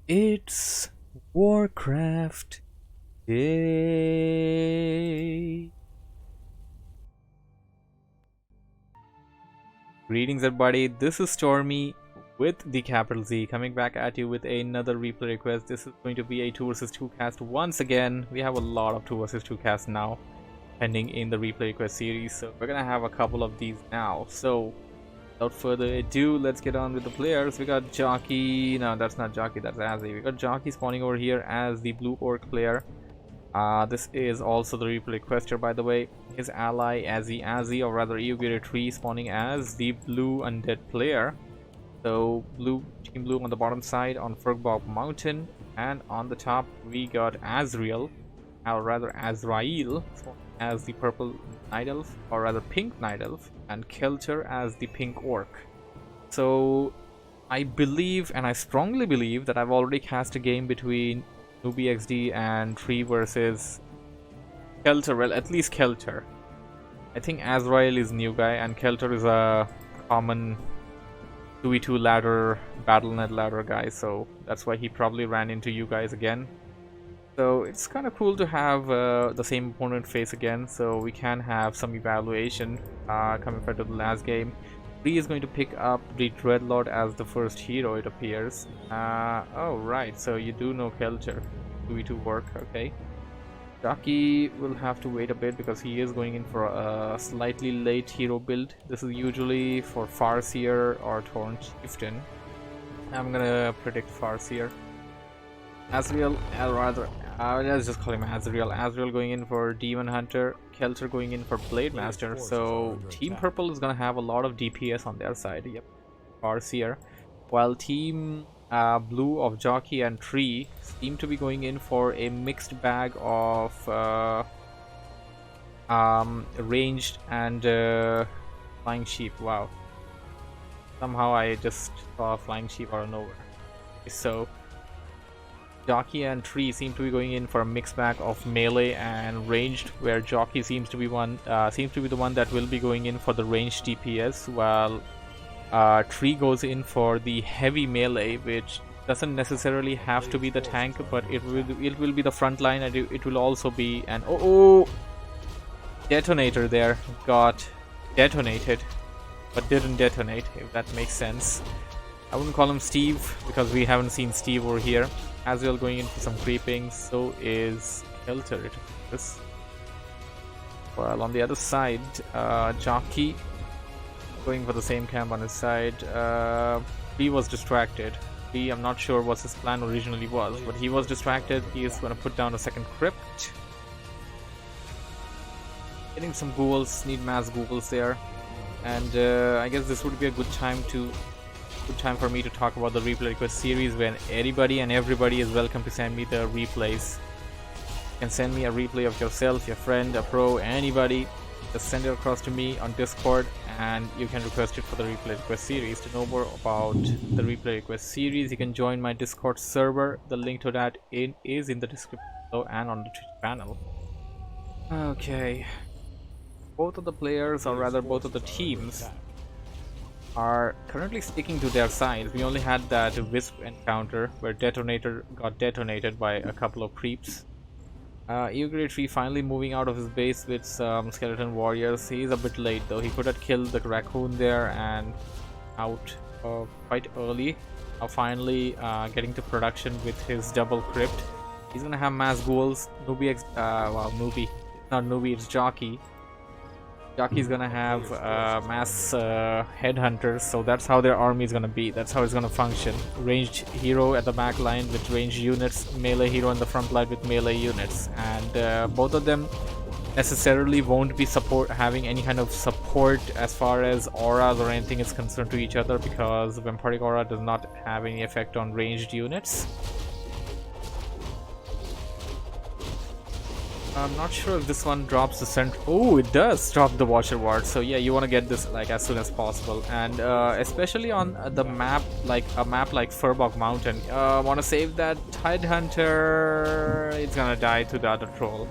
It's WarCraft Day. Greetings everybody, this is Stormy with the capital Z coming back at you with another replay request. This is going to be a 2 vs 2 cast once again. We have a lot of 2 vs 2 casts now pending in the replay request series, so we're gonna have a couple of these now. So without further ado, let's get on with the players. We got Jocke, no that's not Jocke, that's Azy. We got Jocke spawning over here as the blue orc player. This is also the replay requester, by the way. His ally AzyAzy, or rather W3RR, spawning as the blue undead player. So team blue on the bottom side on Furbolg Mountain, and on the top we got Azrael, or rather Azrael, as the purple night elf, or rather pink night elf, and Keltor as the pink orc. So I believe, and I strongly believe, that I've already cast a game between NewbieXD and Tree versus Keltor. Well, at least Keltor. I think Azrael is new guy and Keltor is a common 2v2 ladder, BattleNet ladder guy, so that's why he probably ran into you guys again. So it's kind of cool to have the same opponent face again, so we can have some evaluation compared to the last game. Tree is going to pick up the Dreadlord as the first hero, it appears. Oh right, so you do know Keltor. 2v2 work, okay. Jocke will have to wait a bit because he is going in for a slightly late hero build. This is usually for Farseer or Torn Chieftain. I'm gonna predict Farseer. Azrael, rather, let's just call him Azrael. Azrael going in for Demon Hunter, Keltor going in for Blade Master. So Team Purple is gonna have a lot of DPS on their side. Yep, Farseer. While Team Blue of Jocke and Tree seem to be going in for a mixed bag of ranged and flying sheep. Wow. Somehow I just saw a flying sheep out of nowhere. So Jocke and Tree seem to be going in for a mixed bag of melee and ranged, where Jocke seems to be the one that will be going in for the ranged DPS, while Tree goes in for the heavy melee, which doesn't necessarily have to be the tank, but it will be the front line, and it will also be an detonator there got detonated but didn't detonate, if that makes sense. I wouldn't call him Steve because we haven't seen Steve over here. Azrael going in for some creeping, so is Keltor. Well, on the other side, Jocke going for the same camp on his side. He was distracted. I'm not sure what his plan originally was, but he was distracted. He is going to put down a second crypt. Getting some ghouls, need mass ghouls there. And I guess this would be a good time for me to talk about the replay request series, when anybody and everybody is welcome to send me the replays. You can send me a replay of yourself, your friend, a pro, anybody. Just send it across to me on Discord, and you can request it for the replay request series. To know more about the replay request series, you can join my Discord server. The link to that is in the description below and on the Twitch panel. Okay. Both of the players, or rather both of the teams, are currently sticking to their sides. We only had that Wisp encounter where Detonator got detonated by a couple of creeps. W3RR finally moving out of his base with some skeleton warriors. He's a bit late though. He could have killed the raccoon there and out quite early. Now finally getting to production with his double crypt. He's gonna have mass ghouls. It's not Newbie, it's Jocke. Jocke's gonna have mass headhunters, so that's how their army is gonna be. That's how it's gonna function. Ranged hero at the back line with ranged units, melee hero in the front line with melee units, and both of them necessarily won't be having any kind of support as far as auras or anything is concerned to each other, because Vampiric Aura does not have any effect on ranged units. I'm not sure if this one drops the center. Oh, it does drop the Watcher Ward. So yeah, you want to get this like as soon as possible, and especially on the map, like a map like Furbolg Mountain. Want to save that Tide Hunter. It's gonna die to the other troll.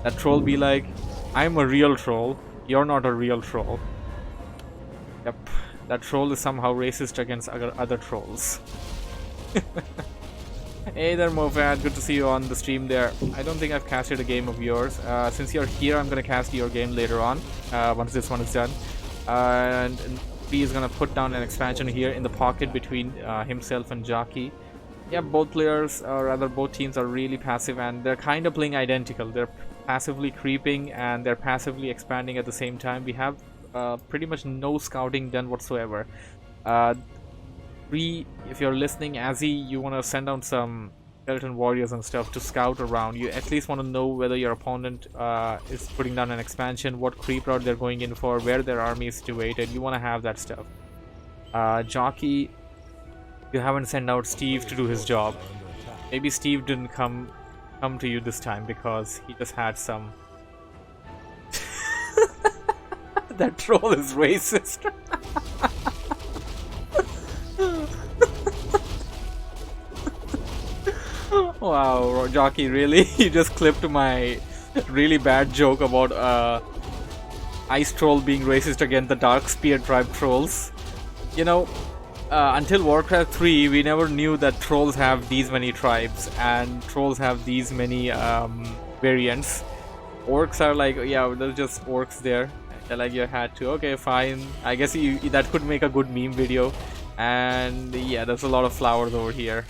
That troll be like, I'm a real troll. You're not a real troll. Yep, that troll is somehow racist against other trolls. Hey there, Mofat. Good to see you on the stream there. I don't think I've casted a game of yours. Since you're here, I'm gonna cast your game later on, once this one is done. And B is gonna put down an expansion here in the pocket between himself and Jocke. Yeah, both players, or rather both teams, are really passive, and they're kind of playing identical. They're passively creeping and they're passively expanding at the same time. We have pretty much no scouting done whatsoever. If you're listening, Azzy, you want to send out some skeleton warriors and stuff to scout around. You at least want to know whether your opponent is putting down an expansion, what creep route they're going in for, where their army is situated. You want to have that stuff. Jocke, you haven't sent out Steve to do his job. Maybe Steve didn't come to you this time because he just had some... That troll is racist. Wow, Jocke, really? You just clipped my really bad joke about Ice Troll being racist against the Dark Spear tribe trolls. You know, until Warcraft 3, we never knew that trolls have these many tribes and trolls have these many variants. Orcs are like, yeah, there's just orcs there. They're like, you had to. Okay, fine. I guess that could make a good meme video. And yeah, there's a lot of flowers over here.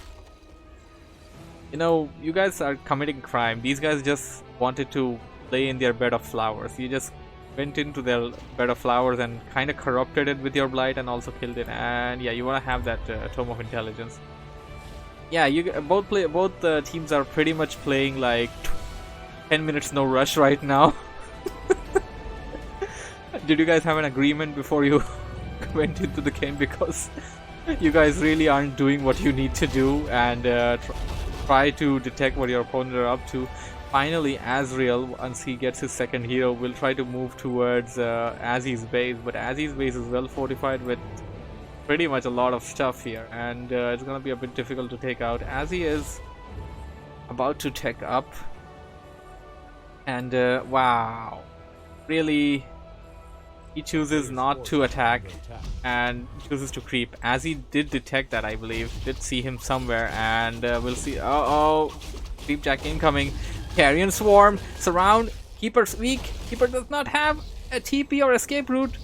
You know, you guys are committing crime. These guys just wanted to play in their bed of flowers. You just went into their bed of flowers and kind of corrupted it with your blight and also killed it. And yeah, you want to have that Tome of Intelligence. Yeah, both teams are pretty much playing like 10 minutes no rush right now. Did you guys have an agreement before you went into the game? Because you guys really aren't doing what you need to do and try to detect what your opponent are up to. Finally, Azrael, once he gets his second hero, will try to move towards Azzy's base, but Azzy's base is well fortified with pretty much a lot of stuff here, and it's gonna be a bit difficult to take out. Azzy is about to tech up, and wow, really, he chooses not to attack and chooses to creep. Azzy did detect that, I believe, did see him somewhere, and we'll see. Oh, creep jack incoming. Carrion swarm, surround. Keeper's weak. Keeper does not have a TP or escape route.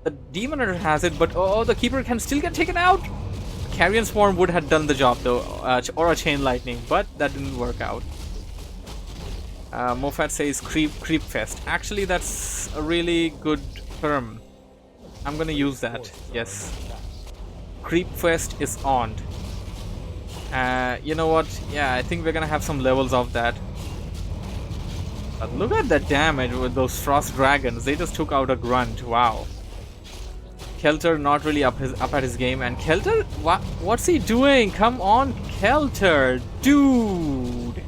The Demoner has it, but oh, the Keeper can still get taken out. Carrion swarm would have done the job though, or a chain lightning, but that didn't work out. Mofat says creep fest. Actually, that's a really good term. I'm gonna use that. Yes, creep fest is on. You know what? Yeah, I think we're gonna have some levels of that. But look at that damage with those frost dragons. They just took out a grunt. Wow. Keltor not really up at his game, and Keltor, what's he doing? Come on, Keltor, dude.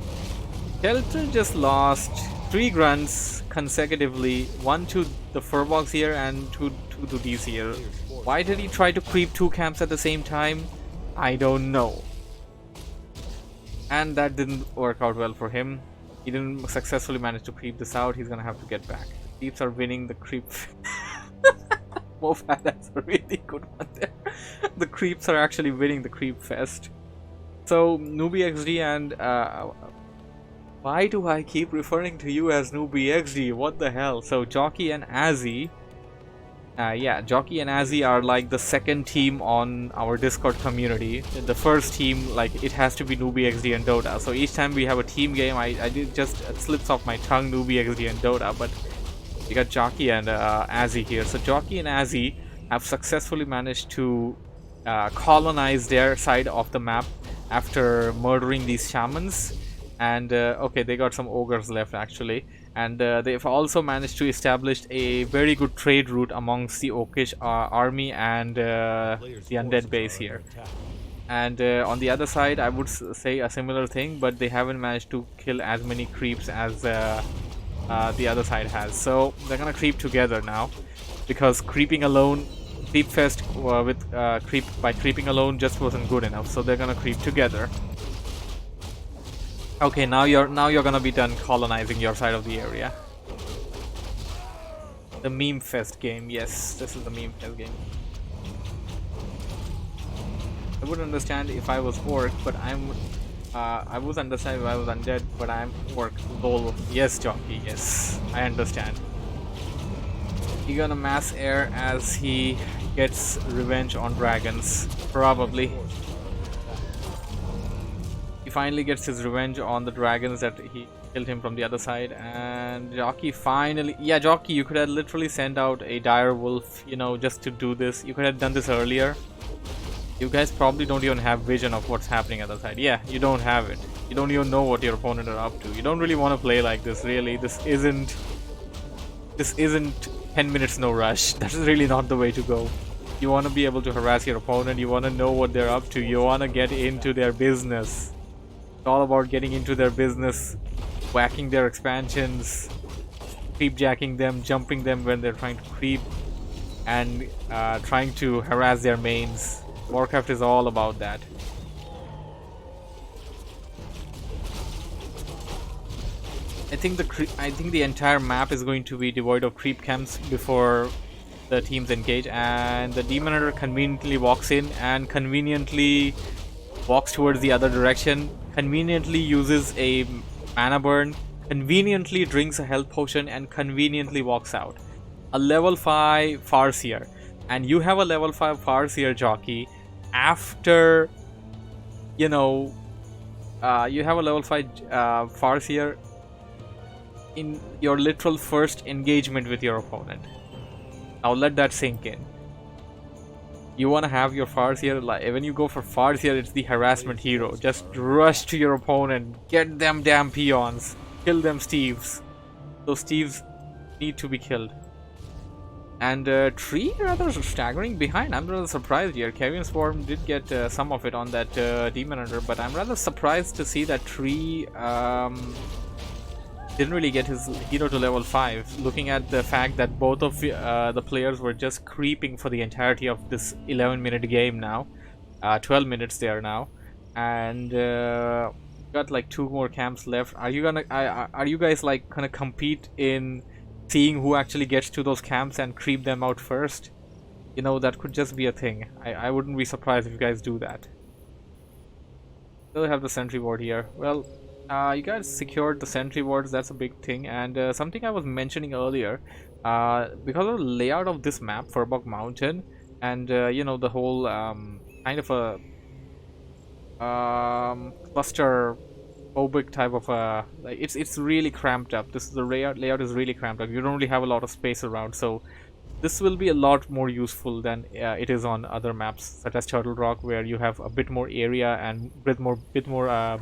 Keltor just lost 3 grunts consecutively, 1 to the Furbolgs here and 2 to these here. Why did he try to creep 2 camps at the same time? I don't know. And that didn't work out well for him. He didn't successfully manage to creep this out. He's gonna have to get back. The creeps are winning the creep. Mofat, that's a really good one there. The creeps are actually winning the creep fest. So NewbieXD and why do I keep referring to you as NewbieXD? What the hell? So Jocke and Azzy. Yeah, Jocke and Azzy are like the second team on our Discord community. The first team, like, it has to be NewbieXD and Dota. So each time we have a team game, I did just, it slips off my tongue, NewbieXD and Dota, but we got Jocke and Azzy here. So Jocke and Azzy have successfully managed to colonize their side of the map after murdering these shamans. And okay, they got some ogres left actually. And they've also managed to establish a very good trade route amongst the Orcish army and the Undead base here. And on the other side, I would say a similar thing, but they haven't managed to kill as many creeps as the other side has. So they're gonna creep together now, because creeping alone, creep fest with creeping alone just wasn't good enough. So they're gonna creep together. Okay, now you're gonna be done colonizing your side of the area. The meme fest game, yes, this is the meme fest game. I would understand if I was orc, but I was understand if I was undead, but I'm orc. Lol. Yes, Jocke, yes. I understand. He gonna mass air as he gets revenge on dragons. Probably. He finally gets his revenge on the dragons that he killed him from the other side. And Jocke finally... Yeah, Jocke, you could have literally sent out a dire wolf, you know, just to do this. You could have done this earlier. You guys probably don't even have vision of what's happening at the side. Yeah, you don't have it. You don't even know what your opponent are up to. You don't really want to play like this, really. This isn't 10 minutes no rush. That's really not the way to go. You want to be able to harass your opponent. You want to know what they're up to. You want to get into their business. It's all about getting into their business, whacking their expansions, creepjacking them, jumping them when they're trying to creep, and trying to harass their mains. WarCraft is all about that. I think the entire map is going to be devoid of creep camps before the teams engage, and the Demon Hunter conveniently walks in and conveniently walks towards the other direction, conveniently uses a mana burn, conveniently drinks a health potion, and conveniently walks out. A level 5 Farseer, and you have a level 5 Farseer, Jocke, after, you know, you have a level 5 Farseer in your literal first engagement with your opponent. Now let that sink in. You want to have your Farseer, like when you go for Farseer, it's the harassment hero. Just rush to your opponent, get them damn peons, kill them Steves. Those Steves need to be killed. And Tree rather staggering behind. I'm rather surprised here. Kevin Swarm did get some of it on that Demon Hunter, but I'm rather surprised to see that Tree didn't really get his hero to level 5, looking at the fact that both of the players were just creeping for the entirety of this 11-minute game now. 12 minutes there now, and got like 2 more camps left. Are you guys like gonna compete in seeing who actually gets to those camps and creep them out first? You know, that could just be a thing. I wouldn't be surprised if you guys do that. Still have the sentry ward here. Well, you guys secured the sentry wards. That's a big thing. And something I was mentioning earlier, because of the layout of this map, Furbolg Mountain, and you know, the whole kind of a cluster phobic type of like it's really cramped up. This is the layout is really cramped up. You don't really have a lot of space around, so this will be a lot more useful than it is on other maps such as Turtle Rock, where you have a bit more area and bit more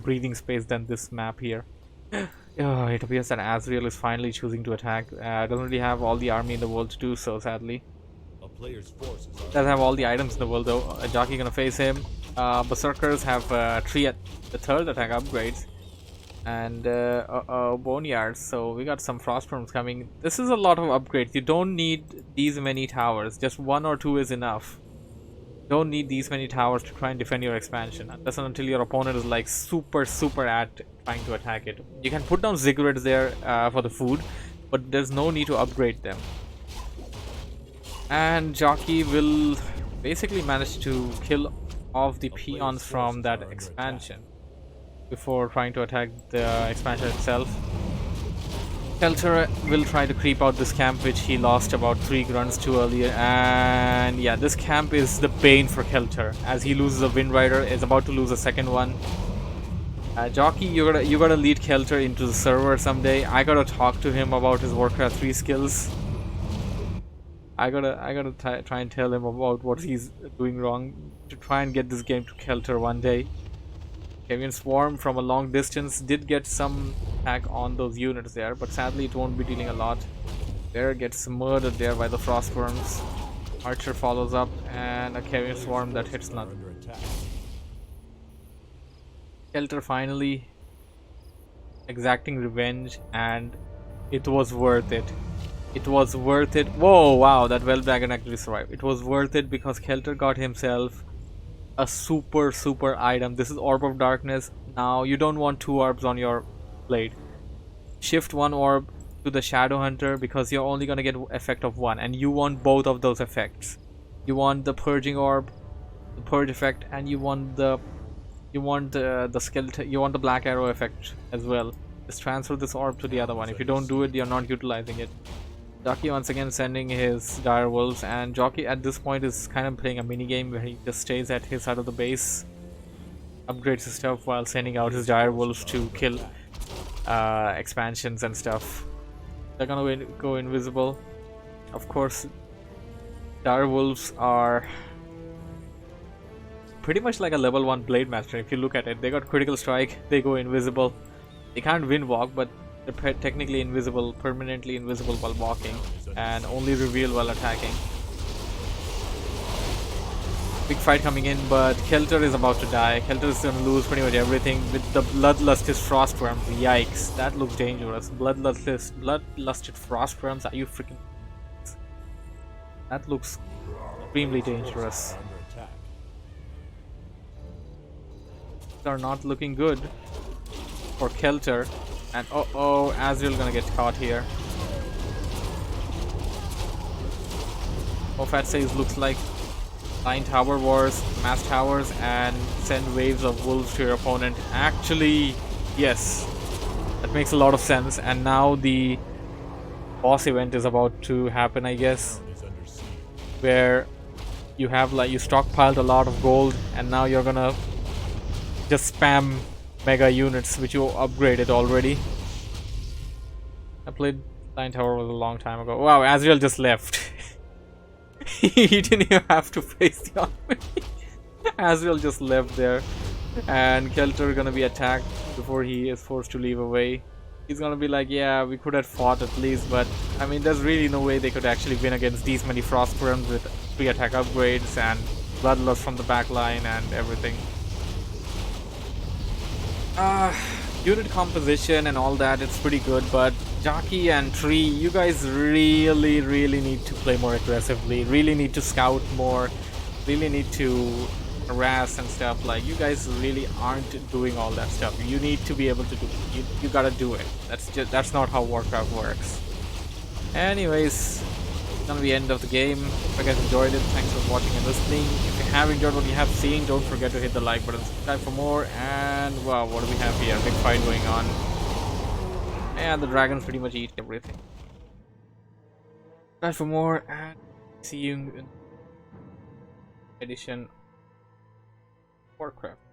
breathing space than this map here. It appears that Azrael is finally choosing to attack. Doesn't really have all the army in the world to do so, sadly. Doesn't have all the items in the world though. Jocke gonna face him. Berserkers have 3 at the 3rd attack upgrades. And boneyards, so we got some frostworms coming. This is a lot of upgrades. You don't need these many towers, just 1 or 2 is enough. You don't need these many towers to try and defend your expansion, unless and until your opponent is like super at trying to attack it. You can put down ziggurats there for the food, but there's no need to upgrade them. And Jocke will basically manage to kill off the peons from that expansion before trying to attack the expansion itself. Keltor will try to creep out this camp, which he lost about 3 grunts to earlier, and yeah, this camp is the bane for Keltor, as he loses a Wind Rider, is about to lose a second one. Jocke, you gotta lead Keltor into the server someday. I gotta talk to him about his Warcraft 3 skills. I gotta try and tell him about what he's doing wrong to try and get this game to Keltor one day. Kevin Swarm from a long distance did get some attack on those units there, but sadly it won't be dealing a lot. Bear gets murdered there by the frostworms. Archer follows up, and a Kevin Swarm that hits nothing. Keltor finally exacting revenge, and it was worth it. It was worth it. Whoa, wow, that well dragon actually survived. It was worth it because Keltor got himself a super item. This is Orb of Darkness. Now you don't want 2 orbs on your blade. Shift 1 orb to the Shadow Hunter because you're only gonna get effect of 1, and you want both of those effects. You want the Purging Orb, the Purge effect, and you want the you want the skeleton, you want the black arrow effect as well. Just transfer this orb to the other one. If you don't do it, you're not utilizing it. Jocke once again sending his dire wolves, and Jocke at this point is kind of playing a mini game where he just stays at his side of the base, upgrades his stuff while sending out his dire wolves to kill expansions and stuff. They're gonna go invisible. Of course, dire wolves are pretty much like a level 1 blade master. If you look at it, they got critical strike, they go invisible. They can't wind walk, but they're technically invisible, permanently invisible while walking, and only reveal while attacking. Big fight coming in, but Keltor is about to die. Keltor is gonna lose pretty much everything with the bloodlusted frost worms. Yikes, that looks dangerous. Bloodlusted frost worms, are you freaking... That looks extremely dangerous. Are not looking good for Keltor, and oh, Azrael gonna get caught here. Ofat says looks like line tower wars, mass towers, and send waves of wolves to your opponent. Actually, yes, that makes a lot of sense. And now the boss event is about to happen, I guess, where you have like you stockpiled a lot of gold, and now you're gonna just spam mega units which you upgraded already. I played Line Tower a long time ago. Wow, Azrael just left. He didn't even have to face the army. Azrael just left there, and Keltor gonna be attacked before he is forced to leave away. He's gonna be like, yeah, we could have fought at least, but I mean, there's really no way they could actually win against these many frost worms with 3 attack upgrades and bloodlust from the back line and everything. Unit composition and all that, it's pretty good, but Jocke and Tree, you guys really need to play more aggressively, really need to scout more, really need to harass and stuff. Like, you guys really aren't doing all that stuff. You need to be able to do it. You gotta do it. That's not how Warcraft works. Anyways, it's gonna be the end of the game. If you guys enjoyed it, thanks for watching and listening. If you have enjoyed what you have seen, don't forget to hit the like button, subscribe for more. And wow, what do we have here? Big fight going on. And the dragons pretty much eat everything. Subscribe for more, and see you in edition Warcraft.